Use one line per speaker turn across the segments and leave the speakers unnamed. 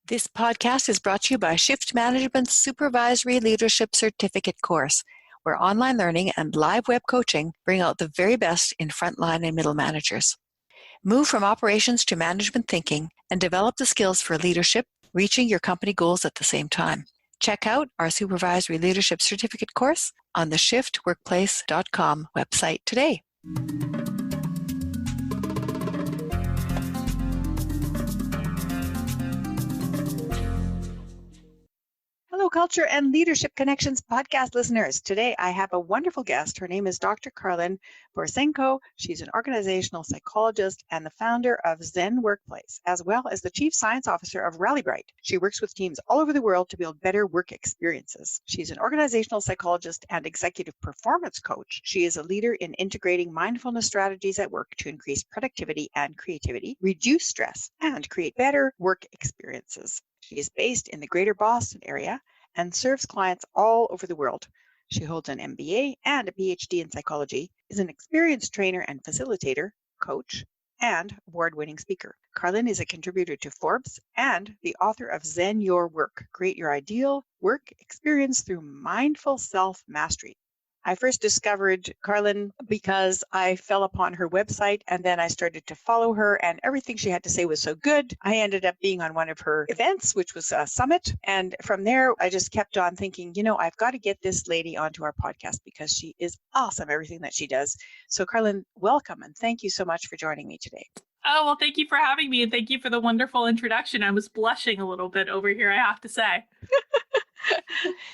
This podcast is brought to you by Shift Management's Supervisory Leadership Certificate course, where online learning and live web coaching bring out the very best in frontline and middle managers. Move from operations to management thinking and develop the skills for leadership, reaching your company goals at the same time. Check out our Supervisory Leadership Certificate course on the shiftworkplace.com website today. Hello, Culture and Leadership Connections podcast listeners. Today, I have a wonderful guest. Her name is Dr. Karlyn Borysenko. She's an organizational psychologist and the founder of Zen Workplace, as well as the chief science officer of RallyBright. She works with teams all over the world to build better work experiences. She's an organizational psychologist and executive performance coach. She is a leader in integrating mindfulness strategies at work to increase productivity and creativity, reduce stress, and create better work experiences. She is based in the greater Boston area and serves clients all over the world. She holds an MBA and a PhD in psychology, is an experienced trainer and facilitator, coach, and award-winning speaker. Karlyn is a contributor to Forbes and the author of Zen Your Work, Create Your Ideal Work Experience Through Mindful Self-Mastery. I first discovered Karlyn because I fell upon her website and then I started to follow her and everything she had to say was so good. I ended up being on one of her events, which was a summit. And from there, I just kept on thinking, I've got to get this lady onto our podcast because she is awesome, everything that she does. So Karlyn, welcome and thank you so much for joining me today.
Oh, well, thank you for having me and thank you for the wonderful introduction. I was blushing a little bit over here, I have to say.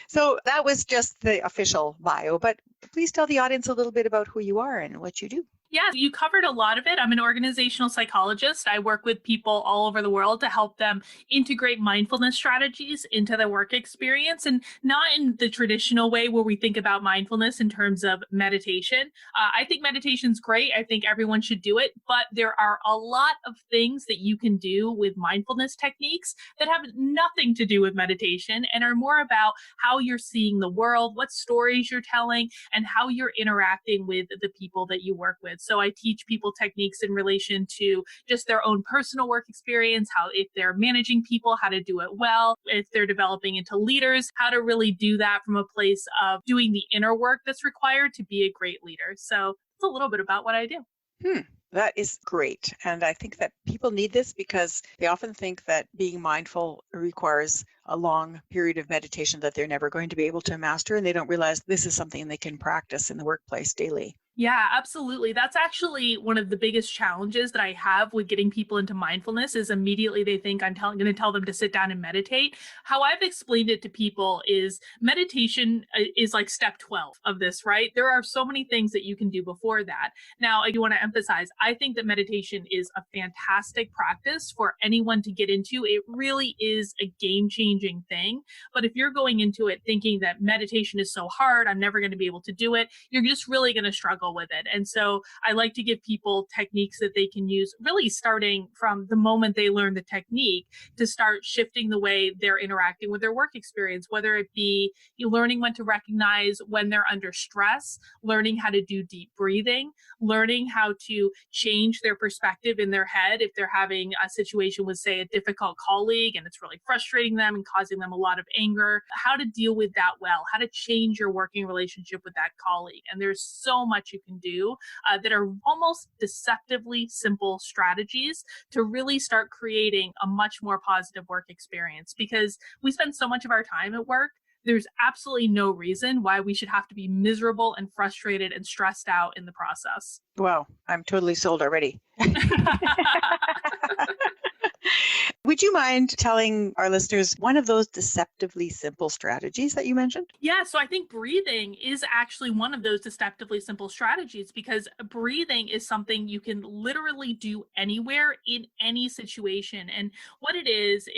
So that was just the official bio, but please tell the audience a little bit about who you are and what you do.
Yeah, you covered a lot of it. I'm an organizational psychologist. I work with people all over the world to help them integrate mindfulness strategies into their work experience, and not in the traditional way where we think about mindfulness in terms of meditation. I think meditation's great. I think everyone should do it, but there are a lot of things that you can do with mindfulness techniques that have nothing to do with meditation and are more about how you're seeing the world, what stories you're telling, and how you're interacting with the people that you work with. So I teach people techniques in relation to just their own personal work experience, how if they're managing people, how to do it well, if they're developing into leaders, how to really do that from a place of doing the inner work that's required to be a great leader. So it's a little bit about what I do.
That is great. And I think that people need this because they often think that being mindful requires a long period of meditation that they're never going to be able to master. And they don't realize this is something they can practice in the workplace daily.
Yeah, absolutely. That's actually one of the biggest challenges that I have with getting people into mindfulness is immediately they think I'm going to tell them to sit down and meditate. How I've explained it to people is meditation is like step 12 of this, right? There are so many things that you can do before that. Now, I do want to emphasize, I think that meditation is a fantastic practice for anyone to get into. It really is a game-changing thing. But if you're going into it thinking that meditation is so hard, I'm never going to be able to do it, you're just really going to struggle with it. And so I like to give people techniques that they can use really starting from the moment they learn the technique to start shifting the way they're interacting with their work experience, whether it be you learning when to recognize when they're under stress, learning how to do deep breathing, learning how to change their perspective in their head if they're having a situation with, say, a difficult colleague and it's really frustrating them and causing them a lot of anger, how to deal with that well, how to change your working relationship with that colleague. And there's so much you can do that are almost deceptively simple strategies to really start creating a much more positive work experience. Because we spend so much of our time at work, there's absolutely no reason why we should have to be miserable and frustrated and stressed out in the process.
Wow, I'm totally sold already. Would you mind telling our listeners one of those deceptively simple strategies that you mentioned?
Yeah, so I think breathing is actually one of those deceptively simple strategies because breathing is something you can literally do anywhere in any situation. And what it is,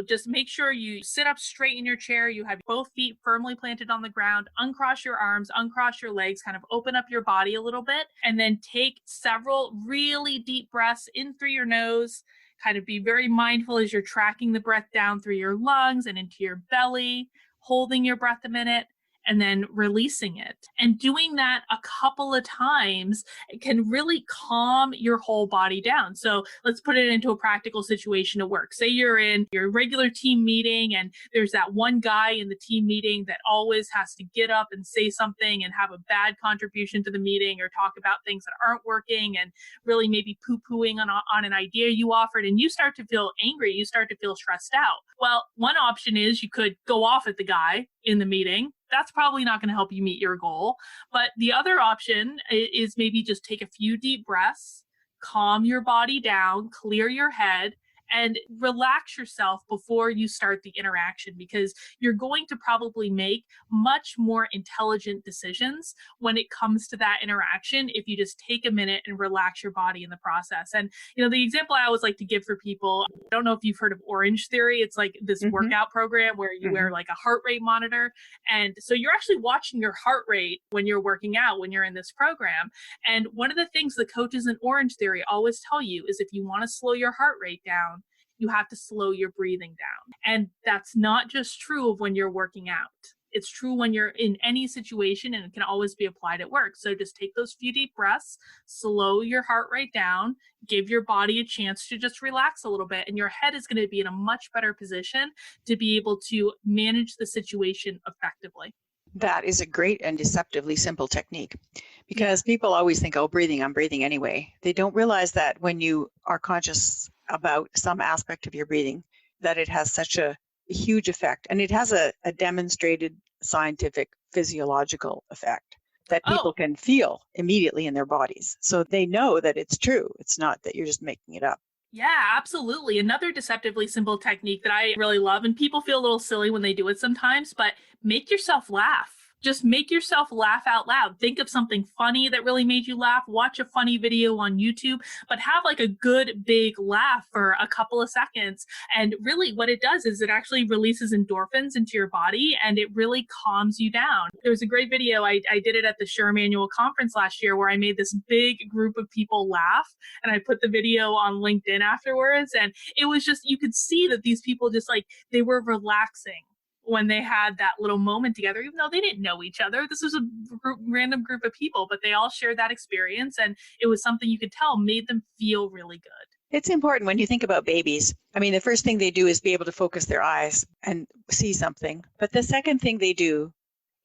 just make sure you sit up straight in your chair, you have both feet firmly planted on the ground, uncross your arms, uncross your legs, kind of open up your body a little bit, and then take several really deep breaths in through your nose. Kind of be very mindful as you're tracking the breath down through your lungs and into your belly, holding your breath a minute, and then releasing it. And doing that a couple of times can really calm your whole body down. So let's put it into a practical situation at work. Say you're in your regular team meeting and there's that one guy in the team meeting that always has to get up and say something and have a bad contribution to the meeting or talk about things that aren't working and really maybe poo-pooing on an idea you offered, and you start to feel angry, you start to feel stressed out. Well, one option is you could go off at the guy in the meeting. That's probably not going to help you meet your goal. But the other option is maybe just take a few deep breaths, calm your body down, clear your head, and relax yourself before you start the interaction, because you're going to probably make much more intelligent decisions when it comes to that interaction if you just take a minute and relax your body in the process. And, the example I always like to give for people, I don't know if you've heard of Orange Theory. It's like this workout program where you wear like a heart rate monitor. And so you're actually watching your heart rate when you're working out, when you're in this program. And one of the things the coaches in Orange Theory always tell you is if you want to slow your heart rate down, you have to slow your breathing down. And that's not just true of when you're working out. It's true when you're in any situation, and it can always be applied at work. So just take those few deep breaths, slow your heart rate down, give your body a chance to just relax a little bit, and your head is going to be in a much better position to be able to manage the situation effectively.
That is a great and deceptively simple technique, because people always think, oh, I'm breathing anyway. They don't realize that when you are conscious about some aspect of your breathing, that it has such a huge effect. And it has a demonstrated scientific physiological effect that people can feel immediately in their bodies. So they know that it's true. It's not that you're just making it up.
Yeah, absolutely. Another deceptively simple technique that I really love, and people feel a little silly when they do it sometimes, but make yourself laugh. Just make yourself laugh out loud. Think of something funny that really made you laugh. Watch a funny video on YouTube, but have like a good big laugh for a couple of seconds. And really what it does is it actually releases endorphins into your body, and it really calms you down. There was a great video. I did it at the Sherm Annual Conference last year where I made this big group of people laugh, and I put the video on LinkedIn afterwards. And it was just, you could see that these people just like, they were relaxing when they had that little moment together, even though they didn't know each other. This was a random group of people, but they all shared that experience, and it was something you could tell made them feel really good.
It's important when you think about babies. I mean, the first thing they do is be able to focus their eyes and see something. But the second thing they do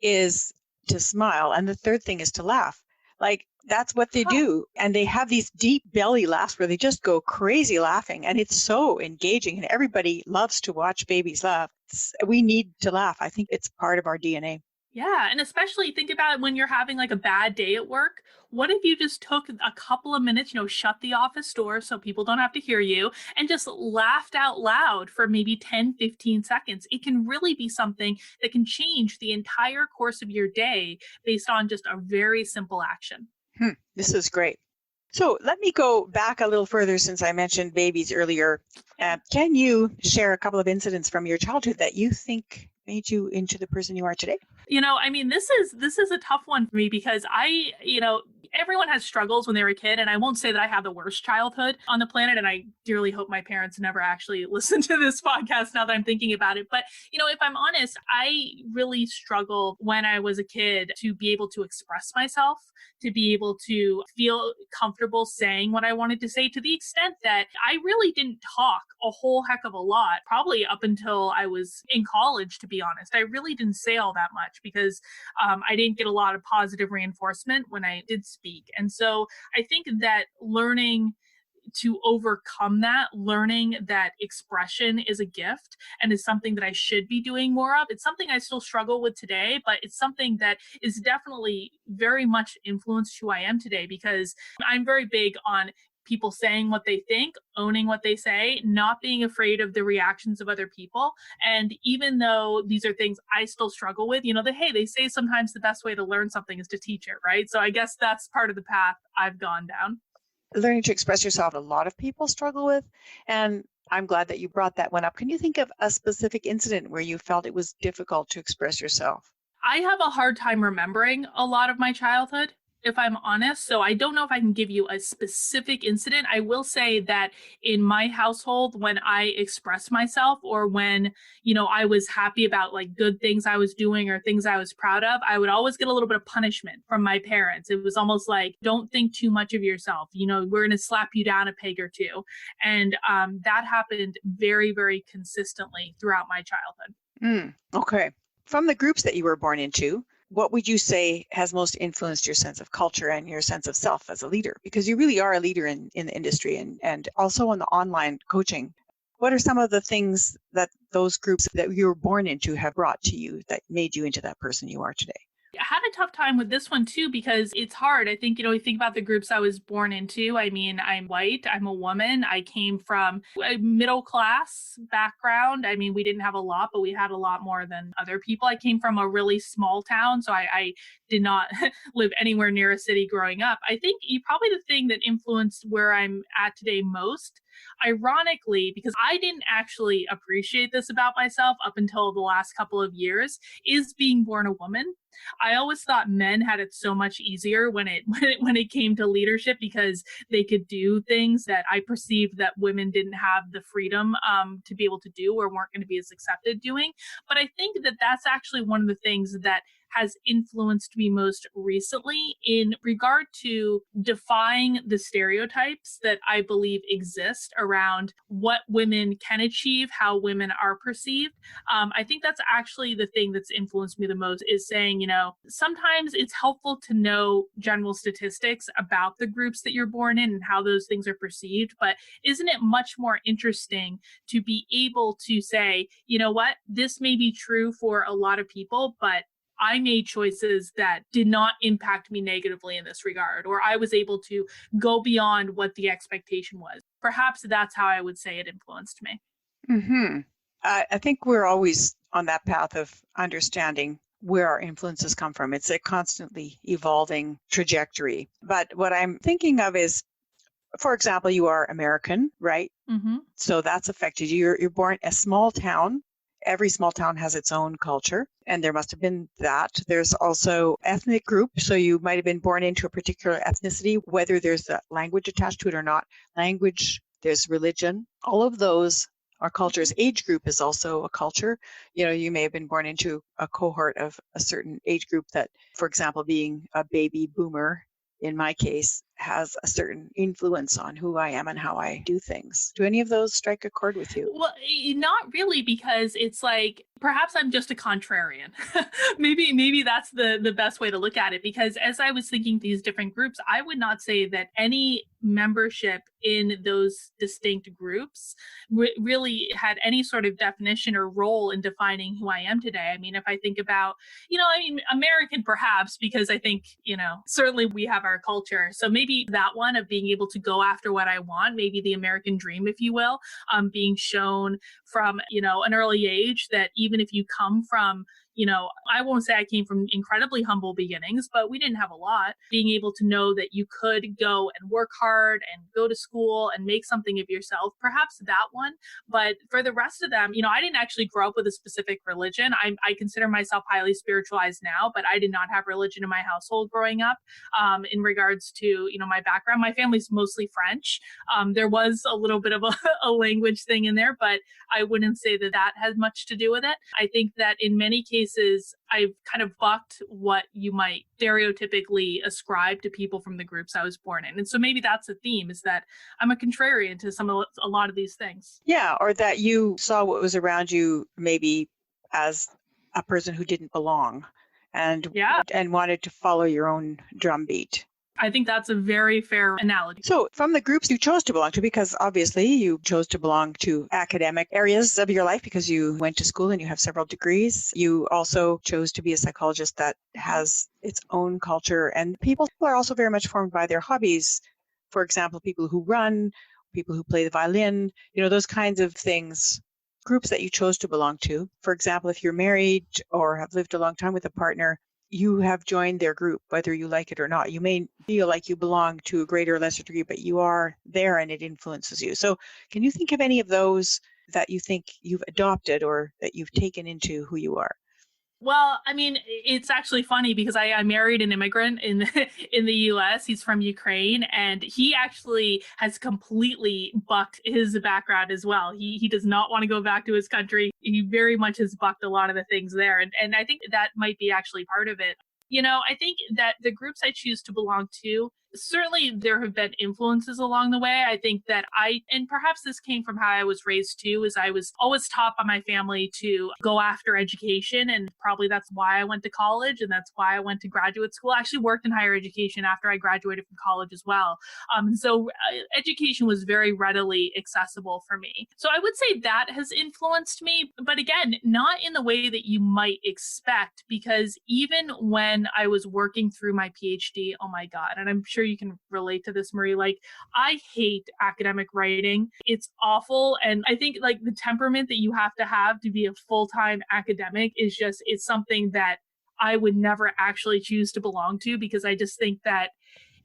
is to smile. And the third thing is to laugh. Like, that's what they do. And they have these deep belly laughs where they just go crazy laughing. And it's so engaging. And everybody loves to watch babies laugh. We need to laugh. I think it's part of our DNA.
Yeah. And especially think about it when you're having like a bad day at work. What if you just took a couple of minutes, shut the office door so people don't have to hear you, and just laughed out loud for maybe 10, 15 seconds? It can really be something that can change the entire course of your day based on just a very simple action.
This is great. So let me go back a little further since I mentioned babies earlier. Can you share a couple of incidents from your childhood that you think made you into the person you are today?
This is a tough one for me because everyone has struggles when they're a kid, and I won't say that I have the worst childhood on the planet, and I dearly hope my parents never actually listen to this podcast now that I'm thinking about it. But, if I'm honest, I really struggled when I was a kid to be able to express myself, to be able to feel comfortable saying what I wanted to say, to the extent that I really didn't talk a whole heck of a lot, probably up until I was in college, to be honest. I really didn't say all that much because I didn't get a lot of positive reinforcement when I did speak. And so I think that learning to overcome that, learning that expression is a gift and is something that I should be doing more of. It's something I still struggle with today, but it's something that is definitely very much influenced who I am today, because I'm very big on people saying what they think, owning what they say, not being afraid of the reactions of other people. And even though these are things I still struggle with, they say sometimes the best way to learn something is to teach it, right? So I guess that's part of the path I've gone down.
Learning to express yourself, a lot of people struggle with. And I'm glad that you brought that one up. Can you think of a specific incident where you felt it was difficult to express yourself?
I have a hard time remembering a lot of my childhood. if I'm honest. So I don't know if I can give you a specific incident. I will say that in my household, when I expressed myself or when, I was happy about like good things I was doing or things I was proud of, I would always get a little bit of punishment from my parents. It was almost like, don't think too much of yourself. We're going to slap you down a peg or two. And that happened very, very consistently throughout my childhood.
Okay. From the groups that you were born into, what would you say has most influenced your sense of culture and your sense of self as a leader? Because you really are a leader in the industry and also in the online coaching. What are some of the things that those groups that you were born into have brought to you that made you into that person you are today?
I had a tough time with this one too, because it's hard. I think, you think about the groups I was born into. I mean, I'm white, I'm a woman. I came from a middle class background. I mean, we didn't have a lot, but we had a lot more than other people. I came from a really small town, so I did not live anywhere near a city growing up. I think probably the thing that influenced where I'm at today most, ironically, because I didn't actually appreciate this about myself up until the last couple of years, is being born a woman. I always thought men had it so much easier when it came to leadership, because they could do things that I perceived that women didn't have the freedom to be able to do or weren't going to be as accepted doing. But I think that that's actually one of the things that has influenced me most recently in regard to defying the stereotypes that I believe exist around what women can achieve, how women are perceived. I think that's actually the thing that's influenced me the most, is saying, sometimes it's helpful to know general statistics about the groups that you're born in and how those things are perceived. But isn't it much more interesting to be able to say, what, this may be true for a lot of people, but I made choices that did not impact me negatively in this regard, or I was able to go beyond what the expectation was. Perhaps that's how I would say it influenced me.
I think we're always on that path of understanding where our influences come from. It's a constantly evolving trajectory. But what I'm thinking of is, for example, you are American, right?
Mm-hmm.
So that's affected you. You're born in a small town. Every small town has its own culture, and there must have been that. There's also ethnic group. So you might have been born into a particular ethnicity, whether there's a language attached to it or not. Language, there's religion. All of those are cultures. Age group is also a culture. You may have been born into a cohort of a certain age group that, for example, being a baby boomer, in my case, has a certain influence on who I am and how I do things. Do any of those strike a chord with you?
Well, not really, because it's like, perhaps I'm just a contrarian. maybe that's the best way to look at it, because as I was thinking these different groups, I would not say that any membership in those distinct groups really had any sort of definition or role in defining who I am today. I mean, if I think about, American perhaps, because I think, certainly we have our culture. So maybe that one of being able to go after what I want, maybe the American dream, if you will, being shown from, an early age that even if you come from, I won't say I came from incredibly humble beginnings, but we didn't have a lot. Being able to know that you could go and work hard and go to school and make something of yourself, perhaps that one. But for the rest of them, I didn't actually grow up with a specific religion. I consider myself highly spiritualized now, but I did not have religion in my household growing up. In regards to, my background, my family's mostly French. There was a little bit of a language thing in there, but I wouldn't say that has much to do with it. I think that in many cases, I've kind of bucked what you might stereotypically ascribe to people from the groups I was born in. And so maybe that's a theme, is that I'm a contrarian to a lot of these things.
Yeah, or that you saw what was around you maybe as a person who didn't belong and wanted to follow your own drumbeat.
I think that's a very fair analogy.
So from the groups you chose to belong to, because obviously you chose to belong to academic areas of your life because you went to school and you have several degrees. You also chose to be a psychologist that has its own culture, and people are also very much formed by their hobbies. For example, people who run, people who play the violin, those kinds of things. Groups that you chose to belong to. For example, if you're married or have lived a long time with a partner, you have joined their group, whether you like it or not. You may feel like you belong to a greater or lesser degree, but you are there and it influences you. So can you think of any of those that you think you've adopted or that you've taken into who you are?
Well, I mean, it's actually funny because I married an immigrant in in the US. He's from Ukraine, and he actually has completely bucked his background as well. He does not want to go back to his country. He very much has bucked a lot of the things there. And I think that might be actually part of it. I think that the groups I choose to belong to, certainly there have been influences along the way. I think that and perhaps this came from how I was raised too, is I was always taught by my family to go after education. And probably that's why I went to college and that's why I went to graduate school. I actually worked in higher education after I graduated from college as well. Education was very readily accessible for me. So I would say that has influenced me, but again, not in the way that you might expect, because even when I was working through my PhD, oh my God, and I'm sure you can relate to this, Marie, like I hate academic writing. It's awful. And I think like the temperament that you have to be a full-time academic it's something that I would never actually choose to belong to, because I just think that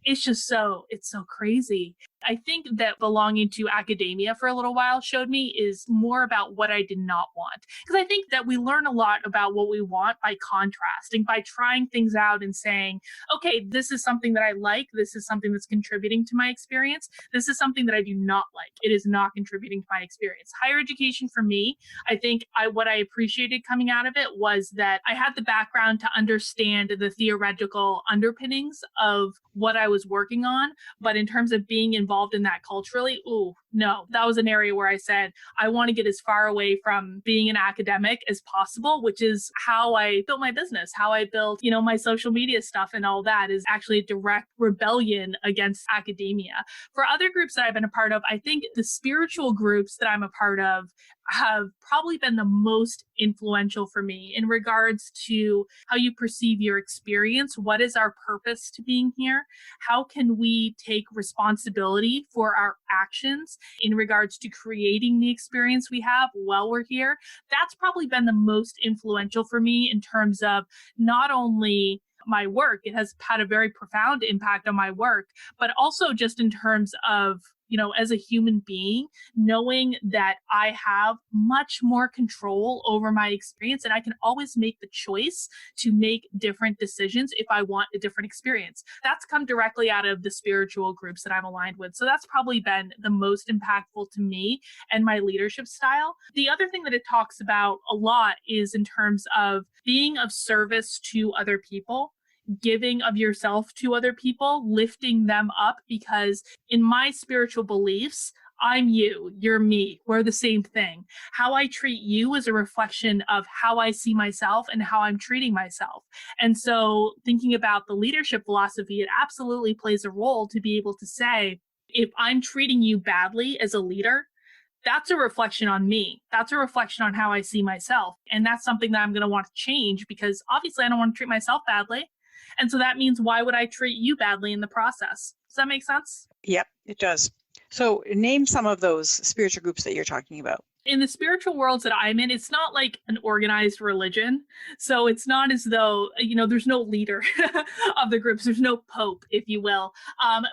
it's so crazy. I think that belonging to academia for a little while showed me is more about what I did not want. Because I think that we learn a lot about what we want by contrasting, by trying things out and saying, okay, this is something that I like. This is something that's contributing to my experience. This is something that I do not like. It is not contributing to my experience. Higher education for me, I think what I appreciated coming out of it was that I had the background to understand the theoretical underpinnings of what I was working on. But in terms of being involved in that culturally, no, that was an area where I said, I want to get as far away from being an academic as possible, which is how I built my business, how I built, my social media stuff and all that is actually a direct rebellion against academia. For other groups that I've been a part of, I think the spiritual groups that I'm a part of have probably been the most influential for me in regards to how you perceive your experience. What is our purpose to being here? How can we take responsibility for our actions in regards to creating the experience we have while we're here? That's probably been the most influential for me in terms of not only my work, it has had a very profound impact on my work, but also just in terms of as a human being, knowing that I have much more control over my experience and I can always make the choice to make different decisions if I want a different experience. That's come directly out of the spiritual groups that I'm aligned with. So that's probably been the most impactful to me and my leadership style. The other thing that it talks about a lot is in terms of being of service to other people, giving of yourself to other people, lifting them up, because in my spiritual beliefs, I'm you, you're me, we're the same thing. How I treat you is a reflection of how I see myself and how I'm treating myself. And so thinking about the leadership philosophy, it absolutely plays a role to be able to say, if I'm treating you badly as a leader, that's a reflection on me. That's a reflection on how I see myself. And that's something that I'm going to want to change, because obviously I don't want to treat myself badly. And so that means, why would I treat you badly in the process? Does that make sense?
Yep, it does. So name some of those spiritual groups that you're talking about.
In the spiritual worlds that I'm in, it's not like an organized religion. So it's not as though, there's no leader of the groups. There's no pope, if you will.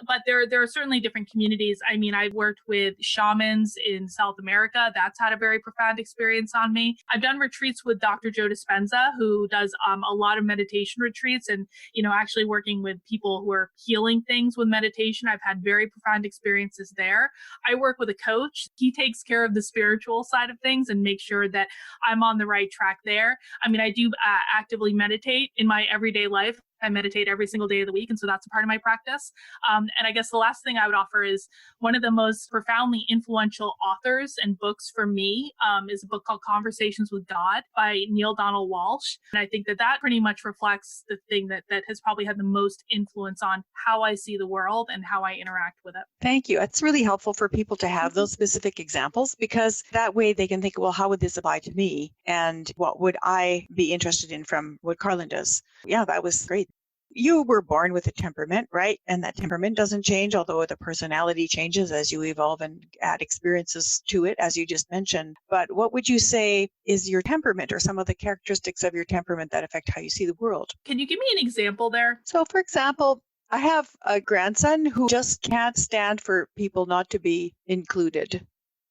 But there are certainly different communities. I mean, I've worked with shamans in South America. That's had a very profound experience on me. I've done retreats with Dr. Joe Dispenza, who does a lot of meditation retreats and, actually working with people who are healing things with meditation. I've had very profound experiences there. I work with a coach. He takes care of the spiritual side of things and make sure that I'm on the right track there. I mean, I do actively meditate in my everyday life. I meditate every single day of the week. And so that's a part of my practice. And I guess the last thing I would offer is one of the most profoundly influential authors and books for me is a book called Conversations with God by Neil Donald Walsh. And I think that pretty much reflects the thing that has probably had the most influence on how I see the world and how I interact with it.
Thank you. It's really helpful for people to have those specific examples, because that way they can think, well, how would this apply to me? And what would I be interested in from what Karlyn does? Yeah, that was great. You were born with a temperament, right? And that temperament doesn't change, although the personality changes as you evolve and add experiences to it, as you just mentioned. But what would you say is your temperament, or some of the characteristics of your temperament that affect how you see the world?
Can you give me an example there?
So, for example, I have a grandson who just can't stand for people not to be included.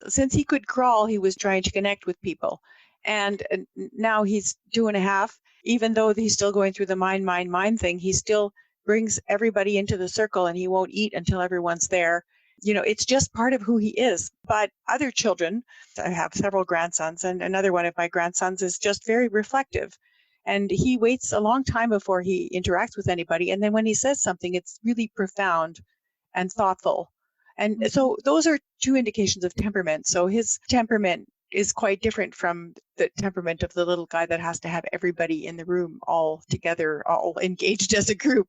Since he could crawl, he was trying to connect with people. And now he's 2.5. Even though he's still going through the mind thing, he still brings everybody into the circle and he won't eat until everyone's there. It's just part of who he is. But other children, I have several grandsons, and another one of my grandsons is just very reflective. And he waits a long time before he interacts with anybody. And then when he says something, it's really profound and thoughtful. And so those are two indications of temperament. So his temperament is quite different from the temperament of the little guy that has to have everybody in the room all together, all engaged as a group.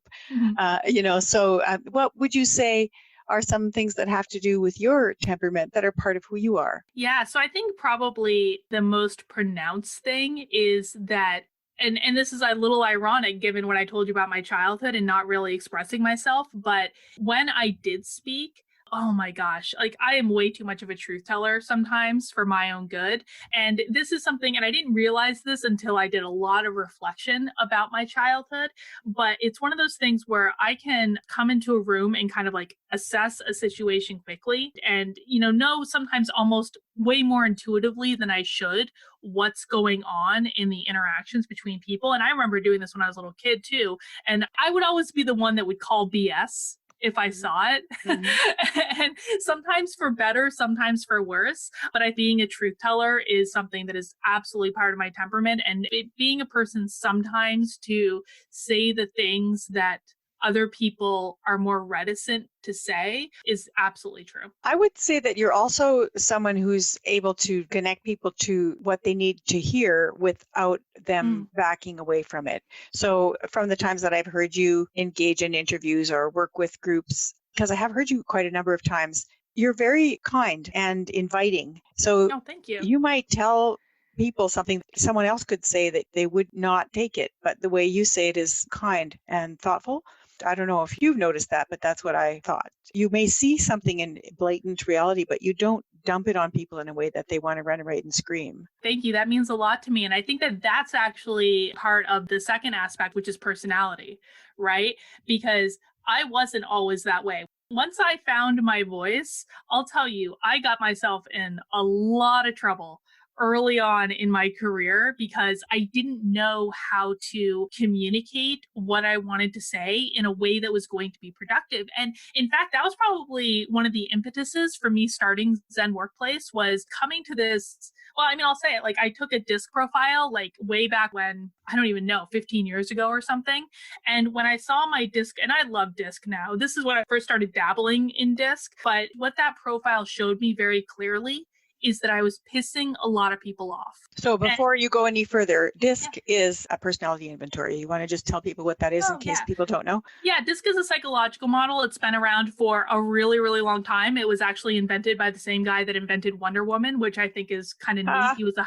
So what would you say are some things that have to do with your temperament that are part of who you are?
Yeah, so I think probably the most pronounced thing is that, and this is a little ironic given what I told you about my childhood and not really expressing myself, but when I did speak, oh my gosh, like I am way too much of a truth teller sometimes for my own good. And this is something, and I didn't realize this until I did a lot of reflection about my childhood, but it's one of those things where I can come into a room and kind of like assess a situation quickly and, know sometimes almost way more intuitively than I should what's going on in the interactions between people. And I remember doing this when I was a little kid too. And I would always be the one that would call BS if I saw it. And sometimes for better, sometimes for worse. But being a truth teller is something that is absolutely part of my temperament. And being a person sometimes to say the things that other people are more reticent to say is absolutely true.
I would say that you're also someone who's able to connect people to what they need to hear without them backing away from it. So from the times that I've heard you engage in interviews or work with groups, because I have heard you quite a number of times, you're very kind and inviting. So
thank you.
You might tell people something someone else could say that they would not take it, but the way you say it is kind and thoughtful. I don't know if you've noticed that, but that's what I thought. You may see something in blatant reality, but you don't dump it on people in a way that they want to run right and scream.
Thank you. That means a lot to me. And I think that that's actually part of the second aspect, which is personality, right? Because I wasn't always that way. Once I found my voice, I'll tell you, I got myself in a lot of trouble early on in my career because I didn't know how to communicate what I wanted to say in a way that was going to be productive. And in fact, that was probably one of the impetuses for me starting Zen Workplace was coming to this. Well, I'll say it, like I took a DISC profile like way back when, I don't even know, 15 years ago or something. And when I saw my DISC, and I love DISC now, this is when I first started dabbling in DISC, but what that profile showed me very clearly is that I was pissing a lot of people off.
So before you go any further, DISC is a personality inventory. You want to just tell people what that is in case people don't know?
Yeah, DISC is a psychological model. It's been around for a really, really long time. It was actually invented by the same guy that invented Wonder Woman, which I think is kind of neat. He was a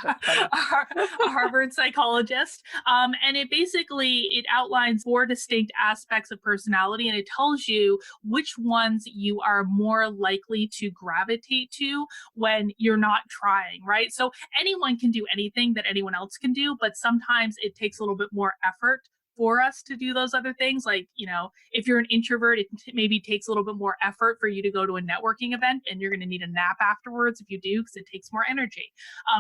Harvard psychologist. And it outlines 4 distinct aspects of personality, and it tells you which ones you are more likely to gravitate to when you're not trying, right? So anyone can do anything that anyone else can do, but sometimes it takes a little bit more effort for us to do those other things. Like, if you're an introvert, it maybe takes a little bit more effort for you to go to a networking event and you're going to need a nap afterwards if you do, because it takes more energy.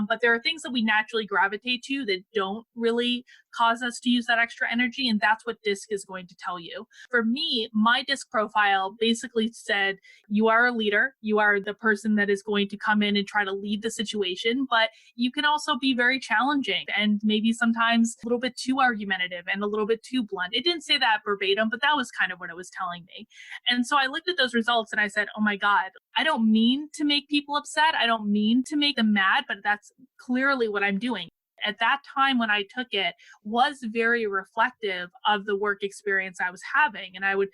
But there are things that we naturally gravitate to that don't really cause us to use that extra energy. And that's what DISC is going to tell you. For me, my DISC profile basically said, you are a leader. You are the person that is going to come in and try to lead the situation, but you can also be very challenging and maybe sometimes a little bit too argumentative and a little bit too blunt. It didn't say that verbatim, but that was kind of what it was telling me. And so I looked at those results and I said, oh my God, I don't mean to make people upset. I don't mean to make them mad, but that's clearly what I'm doing. At that time when I took it was very reflective of the work experience I was having. And I would,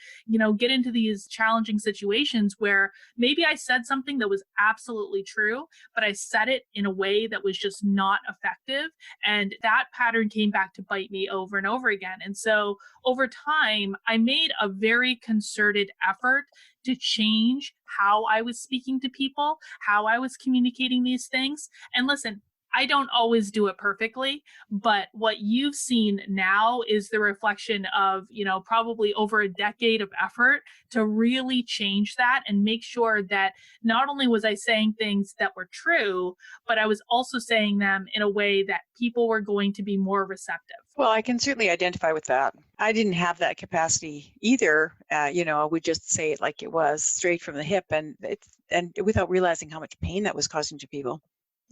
get into these challenging situations where maybe I said something that was absolutely true, but I said it in a way that was just not effective. And that pattern came back to bite me over and over again. And so over time, I made a very concerted effort to change how I was speaking to people, how I was communicating these things. And listen, I don't always do it perfectly, but what you've seen now is the reflection of, probably over a decade of effort to really change that and make sure that not only was I saying things that were true, but I was also saying them in a way that people were going to be more receptive.
Well, I can certainly identify with that. I didn't have that capacity either. I would just say it like it was, straight from the hip, and without realizing how much pain that was causing to people.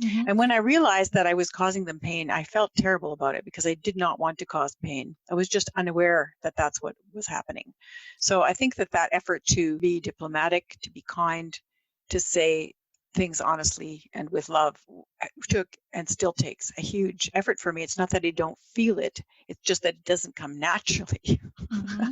Mm-hmm.
And when I realized that I was causing them pain, I felt terrible about it because I did not want to cause pain. I was just unaware that that's what was happening. So I think that effort to be diplomatic, to be kind, to say things honestly and with love took and still takes a huge effort for me. It's not that I don't feel it. It's just that it doesn't come naturally.
Mm-hmm.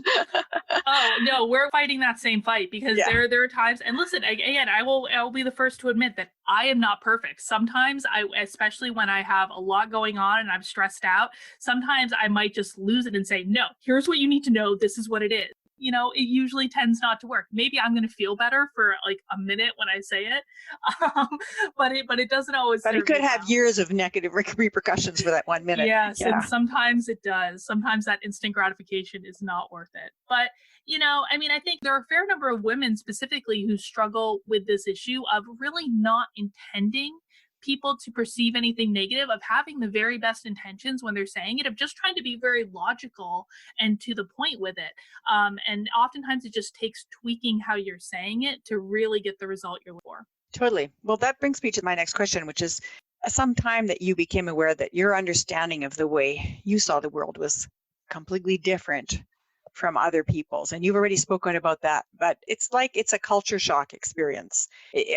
Oh, no, we're fighting that same fight because there are times, and listen, again, I'll be the first to admit that I am not perfect. Sometimes especially when I have a lot going on and I'm stressed out, sometimes I might just lose it and say, no, here's what you need to know. This is what it is. It usually tends not to work. Maybe I'm going to feel better for like a minute when I say it, but it doesn't always.
But it could have years of negative repercussions for that 1 minute.
Yes, and sometimes it does. Sometimes that instant gratification is not worth it. But I think there are a fair number of women specifically who struggle with this issue of really not intending people to perceive anything negative, of having the very best intentions when they're saying it, of just trying to be very logical and to the point with it. And oftentimes it just takes tweaking how you're saying it to really get the result you're looking for.
Totally. Well, that brings me to my next question, which is some time that you became aware that your understanding of the way you saw the world was completely different from other people's. And you've already spoken about that, but it's like it's a culture shock experience.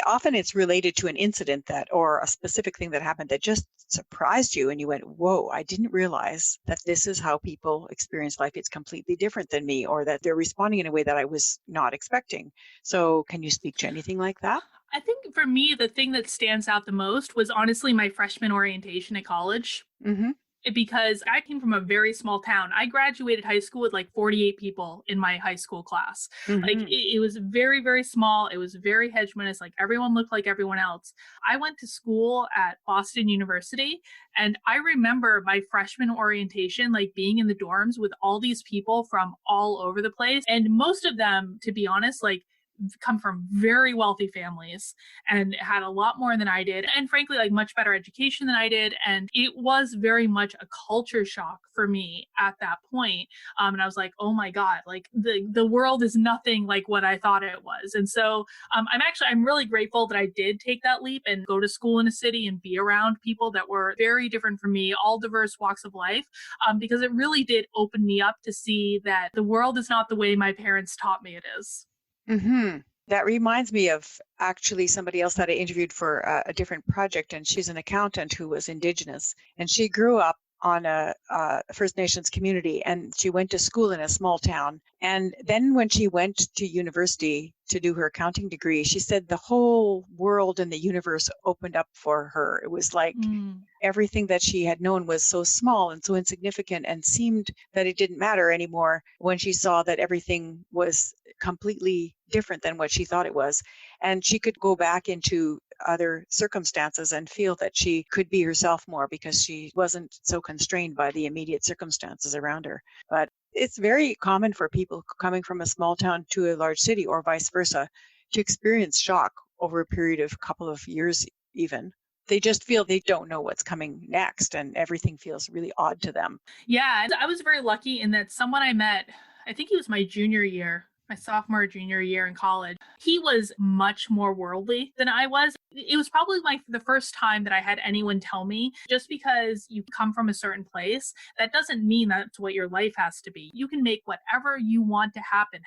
Often it's related to an incident or a specific thing that happened that just surprised you and you went, whoa, I didn't realize that this is how people experience life. It's completely different than me, or that they're responding in a way that I was not expecting. So can you speak to anything like that?
I think for me, the thing that stands out the most was honestly my freshman orientation at college.
Mm-hmm.
Because I came from a very small town. I graduated high school with like 48 people in my high school class.
Mm-hmm.
Like it was very, very small. It was very hegemonist. Like everyone looked like everyone else. I went to school at Boston University, and I remember my freshman orientation, like being in the dorms with all these people from all over the place. And most of them, to be honest, like come from very wealthy families and had a lot more than I did, and frankly like much better education than I did. And it was very much a culture shock for me at that point. And I was like, oh my God, like the world is nothing like what I thought it was. And so I'm really grateful that I did take that leap and go to school in a city and be around people that were very different from me, all diverse walks of life, because it really did open me up to see that the world is not the way my parents taught me it is.
Mm-hmm. That reminds me of actually somebody else that I interviewed for a different project, and she's an accountant who was Indigenous, and she grew up on a First Nations community, and she went to school in a small town. And then when she went to university to do her accounting degree, she said the whole world and the universe opened up for her. It was like everything that she had known was so small and so insignificant, and seemed that it didn't matter anymore when she saw that everything was completely different than what she thought it was. And she could go back into other circumstances and feel that she could be herself more because she wasn't so constrained by the immediate circumstances around her. But it's very common for people coming from a small town to a large city, or vice versa, to experience shock over a period of a couple of years even. They just feel they don't know what's coming next, and everything feels really odd to them.
Yeah, and I was very lucky in that someone I met, I think he was my sophomore, junior year in college, he was much more worldly than I was. It was probably the first time that I had anyone tell me, just because you come from a certain place, that doesn't mean that's what your life has to be. You can make whatever you want to happen.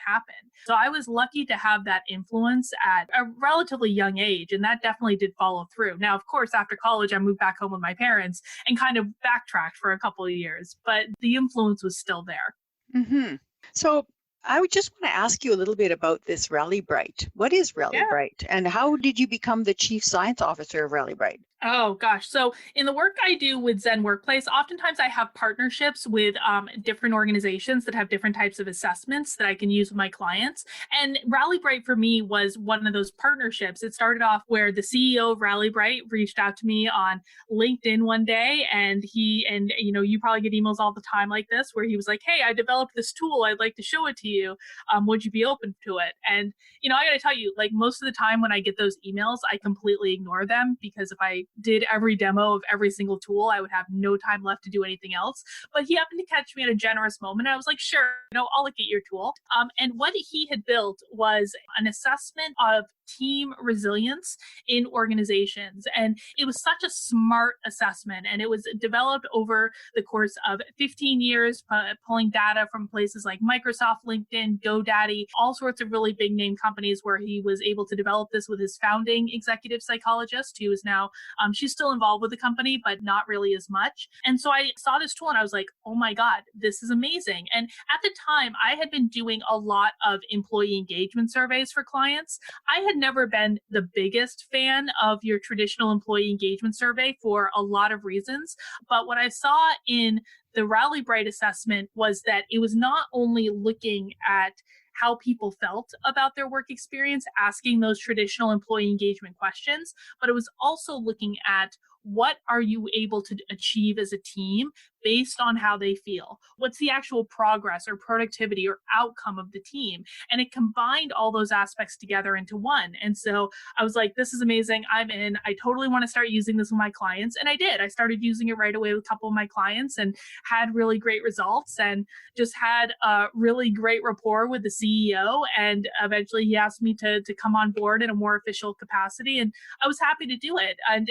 So I was lucky to have that influence at a relatively young age, and that definitely did follow through. Now, of course, after college, I moved back home with my parents and kind of backtracked for a couple of years, but the influence was still there.
Mm-hmm. So I would just want to ask you a little bit about this RallyBright. What is RallyBright, and how did you become the Chief Science Officer of RallyBright?
Oh gosh. So in the work I do with Zen Workplace, oftentimes I have partnerships with different organizations that have different types of assessments that I can use with my clients. And RallyBright for me was one of those partnerships. It started off where the CEO of RallyBright reached out to me on LinkedIn one day, and you probably get emails all the time like this, where he was like, "Hey, I developed this tool. I'd like to show it to you. Would you be open to it?" And I got to tell you, like most of the time when I get those emails, I completely ignore them because if I did every demo of every single tool, I would have no time left to do anything else. But he happened to catch me at a generous moment. I was like, sure, I'll look at your tool. And what he had built was an assessment of team resilience in organizations. And it was such a smart assessment. And it was developed over the course of 15 years, pulling data from places like Microsoft, LinkedIn, GoDaddy, all sorts of really big name companies where he was able to develop this with his founding executive psychologist, who is now, she's still involved with the company, but not really as much. And so I saw this tool and I was like, oh my God, this is amazing. And at the time, I had been doing a lot of employee engagement surveys for clients. I had never been the biggest fan of your traditional employee engagement survey for a lot of reasons. But what I saw in the RallyBright assessment was that it was not only looking at how people felt about their work experience, asking those traditional employee engagement questions, but it was also looking at what are you able to achieve as a team based on how they feel? What's the actual progress or productivity or outcome of the team? And it combined all those aspects together into one. And so I was like, this is amazing. I'm in. I totally want to start using this with my clients. And I did. I started using it right away with a couple of my clients and had really great results and just had a really great rapport with the CEO. And eventually he asked me to come on board in a more official capacity. And I was happy to do it. And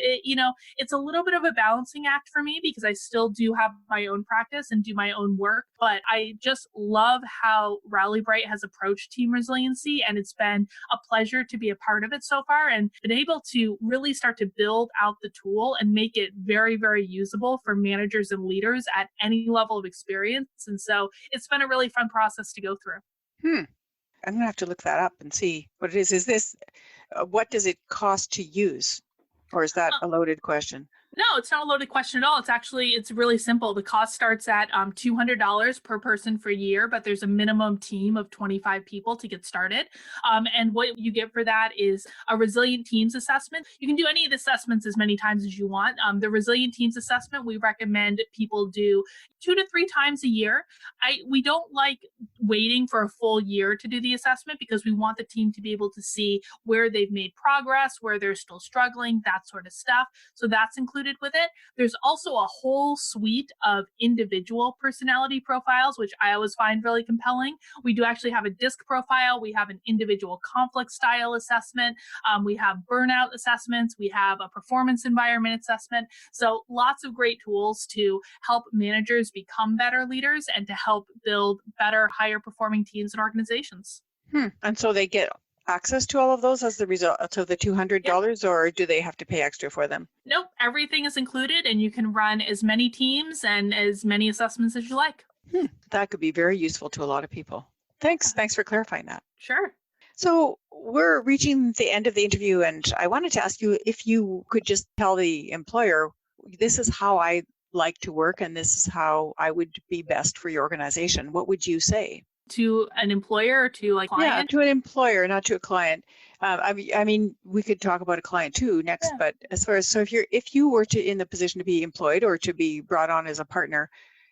it's a little bit of a balancing act for me because I still do have my own practice and do my own work, but I just love how RallyBright has approached team resiliency, and it's been a pleasure to be a part of it so far and been able to really start to build out the tool and make it very, very usable for managers and leaders at any level of experience. And so it's been a really fun process to go through.
I'm going to have to look that up and see what it is. Is this, what does it cost to use? Or is that a loaded question?
No, it's not a loaded question at all. It's really simple. The cost starts at $200 per person for a year, but there's a minimum team of 25 people to get started. And what you get for that is a resilient teams assessment. You can do any of the assessments as many times as you want. The resilient teams assessment, we recommend people do 2 to 3 times a year. We don't like waiting for a full year to do the assessment because we want the team to be able to see where they've made progress, where they're still struggling, that sort of stuff. So that's included with it. There's also a whole suite of individual personality profiles, which I always find really compelling. We do actually have a DISC profile. We have an individual conflict style assessment. We have burnout assessments. We have a performance environment assessment. So lots of great tools to help managers become better leaders and to help build better, higher performing teams and organizations.
And so they get access to all of those as the result of the $200, or do they have to pay extra for them?
Nope, everything is included, and you can run as many teams and as many assessments as you like.
That could be very useful to a lot of people. Thanks for clarifying that.
Sure.
So we're reaching the end of the interview, and I wanted to ask you if you could just tell the employer, this is how I like to work, and this is how I would be best for your organization. What would you say?
To an employer or to a client?
Yeah, to an employer, not to a client. I mean, we could talk about a client too next, but as far as, so if you were in the position to be employed or to be brought on as a partner,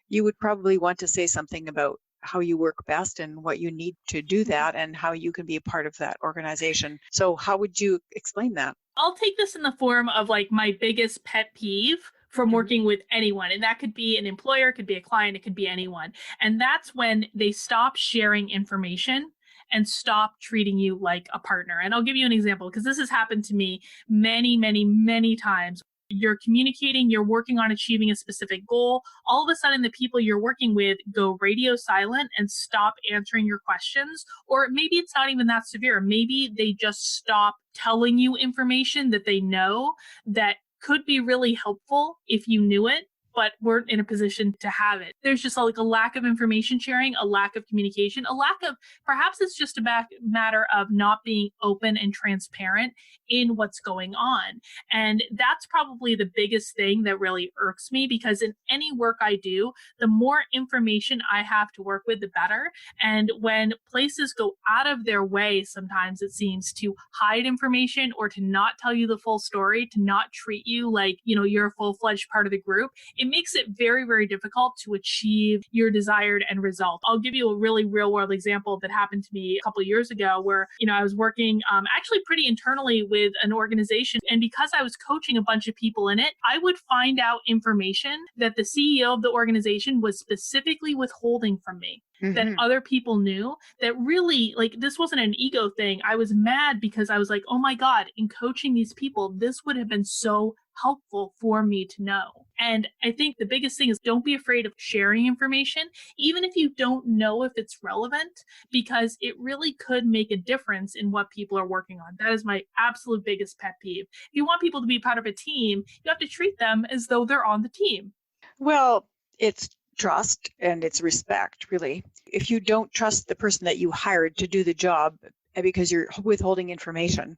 you would probably want to say something about how you work best and what you need to do that and how you can be a part of that organization. So how would you explain that?
I'll take this in the form of like my biggest pet peeve from working with anyone. And that could be an employer, it could be a client, it could be anyone. And that's when they stop sharing information and stop treating you like a partner. And I'll give you an example because this has happened to me many, many, many times. You're communicating, you're working on achieving a specific goal. All of a sudden, the people you're working with go radio silent and stop answering your questions. Or maybe it's not even that severe. Maybe they just stop telling you information that they know that could be really helpful if you knew it, but weren't in a position to have it. There's just like a lack of information sharing, a lack of communication, a lack of, perhaps it's just a matter of not being open and transparent in what's going on. And that's probably the biggest thing that really irks me, because in any work I do, the more information I have to work with, the better. And when places go out of their way, sometimes it seems, to hide information or to not tell you the full story, to not treat you like, you're a full-fledged part of the group, it makes it very, very difficult to achieve your desired end result. I'll give you a really real-world example that happened to me a couple of years ago where, I was working actually pretty internally with an organization. And because I was coaching a bunch of people in it, I would find out information that the CEO of the organization was specifically withholding from me. That other people knew, that really, like, this wasn't an ego thing. I was mad because I was like, oh my God, in coaching these people, this would have been so helpful for me to know. And I think the biggest thing is, don't be afraid of sharing information, even if you don't know if it's relevant, because it really could make a difference in what people are working on. That is my absolute biggest pet peeve. If you want people to be part of a team, you have to treat them as though they're on the team.
Well, it's trust and it's respect, really. If you don't trust the person that you hired to do the job because you're withholding information,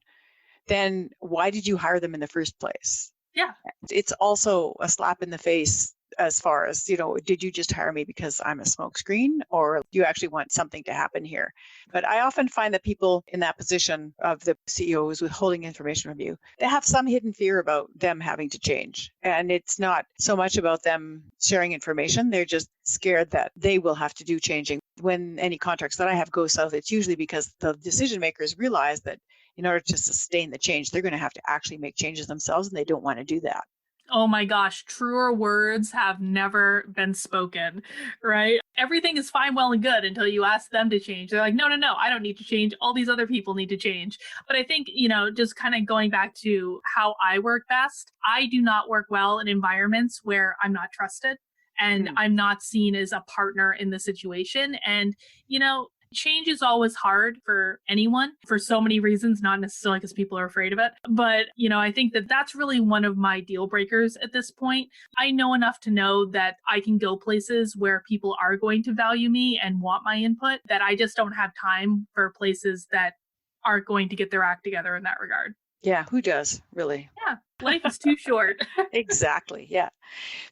then why did you hire them in the first place?
Yeah.
It's also a slap in the face as far as, did you just hire me because I'm a smokescreen, or do you actually want something to happen here? But I often find that people in that position of the CEO who's withholding information from you, they have some hidden fear about them having to change. And it's not so much about them sharing information. They're just scared that they will have to do changing. When any contracts that I have go south, it's usually because the decision makers realize that in order to sustain the change, they're going to have to actually make changes themselves, and they don't want to do that.
Oh my gosh, truer words have never been spoken, right? Everything is fine, well, and good until you ask them to change. They're like, no, I don't need to change. All these other people need to change. But I think, just kind of going back to how I work best, I do not work well in environments where I'm not trusted and I'm not seen as a partner in the situation. And, change is always hard for anyone for so many reasons, not necessarily because people are afraid of it. But, I think that that's really one of my deal breakers at this point. I know enough to know that I can go places where people are going to value me and want my input, that I just don't have time for places that aren't going to get their act together in that regard.
Yeah, who does, really?
Yeah, life is too short.
Exactly, yeah.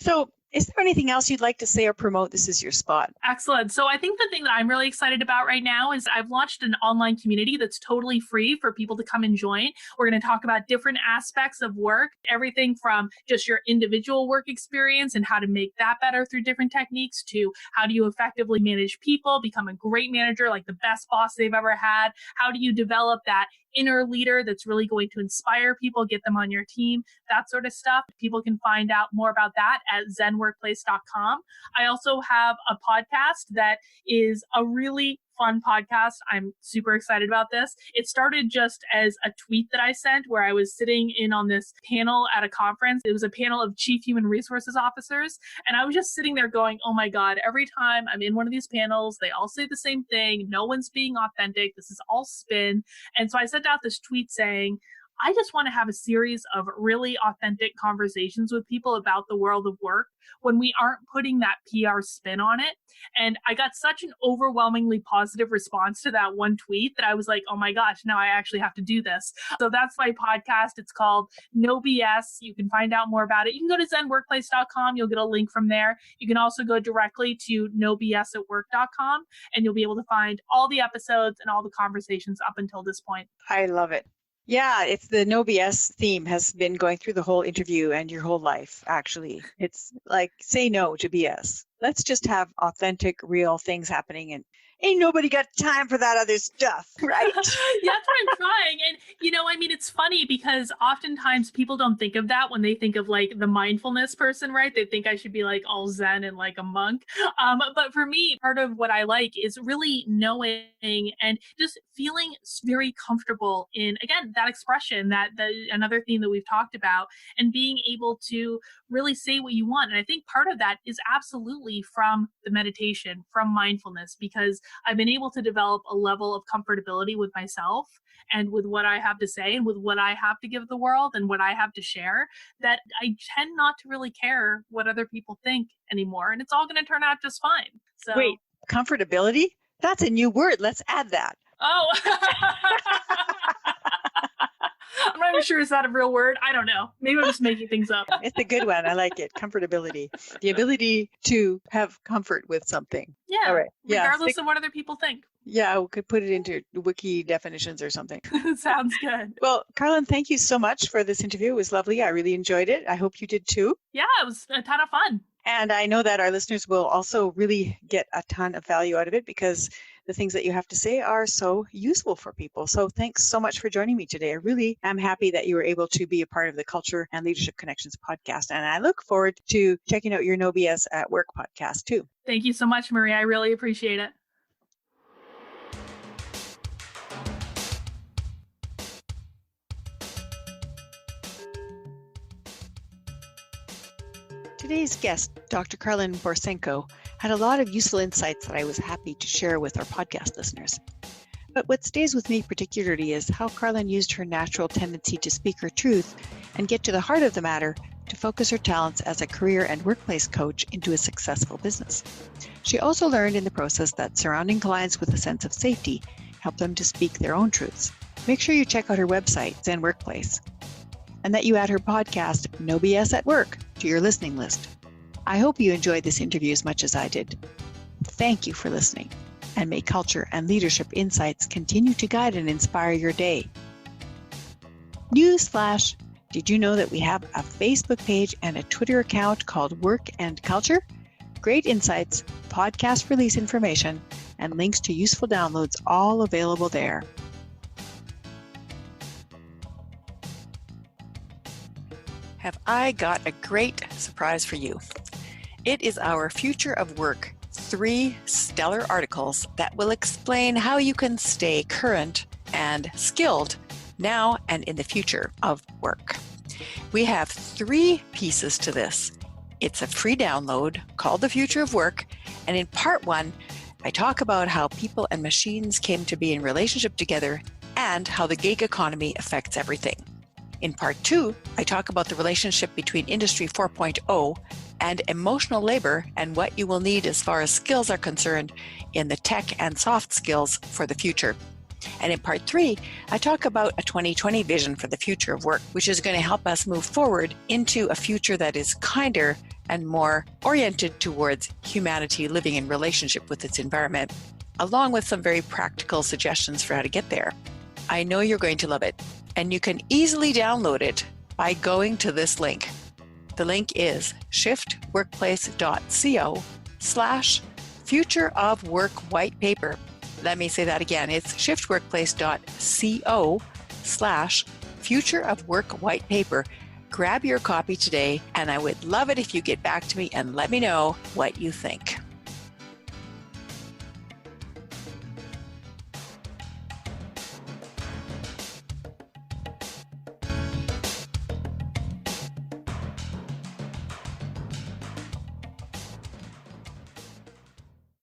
So is there anything else you'd like to say or promote? This is your spot.
Excellent. So I think the thing that I'm really excited about right now is I've launched an online community that's totally free for people to come and join. We're going to talk about different aspects of work, everything from just your individual work experience and how to make that better through different techniques, to how do you effectively manage people, become a great manager, like the best boss they've ever had. How do you develop that inner leader that's really going to inspire people, get them on your team, that sort of stuff. People can find out more about that at zenworkplace.com. I also have a podcast that is a really fun podcast. I'm super excited about this. It started just as a tweet that I sent where I was sitting in on this panel at a conference. It was a panel of chief human resources officers. And I was just sitting there going, oh my God, every time I'm in one of these panels, they all say the same thing. No one's being authentic. This is all spin. And so I sent out this tweet saying, I just want to have a series of really authentic conversations with people about the world of work when we aren't putting that PR spin on it. And I got such an overwhelmingly positive response to that one tweet that I was like, oh my gosh, now I actually have to do this. So that's my podcast. It's called No BS. You can find out more about it. You can go to zenworkplace.com. You'll get a link from there. You can also go directly to nobsatwork.com and you'll be able to find all the episodes and all the conversations up until this point.
I love it. Yeah, it's the no BS theme has been going through the whole interview and your whole life, actually. It's like, say no to BS. Let's just have authentic, real things happening, and ain't nobody got time for that other stuff, right?
Yeah, that's what I'm trying. And, it's funny because oftentimes people don't think of that when they think of like the mindfulness person, right? They think I should be like all Zen and like a monk. But for me, part of what I like is really knowing and just feeling very comfortable in, again, that expression, another theme that we've talked about, and being able to really say what you want. And I think part of that is absolutely from the meditation, from mindfulness, because I've been able to develop a level of comfortability with myself and with what I have to say and with what I have to give the world and what I have to share, that I tend not to really care what other people think anymore. And it's all going to turn out just fine. So
Wait, comfortability? That's a new word. Let's add that.
Oh, I'm not even sure is that a real word. I don't know. Maybe I'm just making things up.
It's a good one. I like it. Comfortability. The ability to have comfort with something.
Yeah.
All right.
Regardless of what other people think.
Yeah, we could put it into wiki definitions or something.
Sounds good.
Well, Karlyn, thank you so much for this interview. It was lovely. I really enjoyed it. I hope you did too.
Yeah, it was a ton of fun.
And I know that our listeners will also really get a ton of value out of it because the things that you have to say are so useful for people. So thanks so much for joining me today. I really am happy that you were able to be a part of the Culture and Leadership Connections podcast. And I look forward to checking out your No BS at Work podcast too.
Thank you so much, Marie. I really appreciate it.
Today's guest, Dr. Karlyn Borysenko, had a lot of useful insights that I was happy to share with our podcast listeners. But what stays with me particularly is how Karlyn used her natural tendency to speak her truth and get to the heart of the matter to focus her talents as a career and workplace coach into a successful business. She also learned in the process that surrounding clients with a sense of safety helped them to speak their own truths. Make sure you check out her website, Zen Workplace, and that you add her podcast, No BS at Work, to your listening list. I hope you enjoyed this interview as much as I did. Thank you for listening, and may culture and leadership insights continue to guide and inspire your day. Newsflash! Did you know that we have a Facebook page and a Twitter account called Work and Culture? Great insights, podcast release information, and links to useful downloads all available there. Have I got a great surprise for you? It is our Future of Work 3 stellar articles that will explain how you can stay current and skilled now and in the future of work. We have 3 pieces to this. It's a free download called The Future of Work, and in part 1, I talk about how people and machines came to be in relationship together and how the gig economy affects everything. In part 2, I talk about the relationship between Industry 4.0 and emotional labor and what you will need as far as skills are concerned in the tech and soft skills for the future. And in part 3, I talk about a 2020 vision for the future of work, which is going to help us move forward into a future that is kinder and more oriented towards humanity living in relationship with its environment, along with some very practical suggestions for how to get there. I know you're going to love it, and you can easily download it by going to this link. The link is shiftworkplace.co/future of work white paper. Let me say that again. It's shiftworkplace.co/future of work white paper. Grab your copy today, and I would love it if you get back to me and let me know what you think.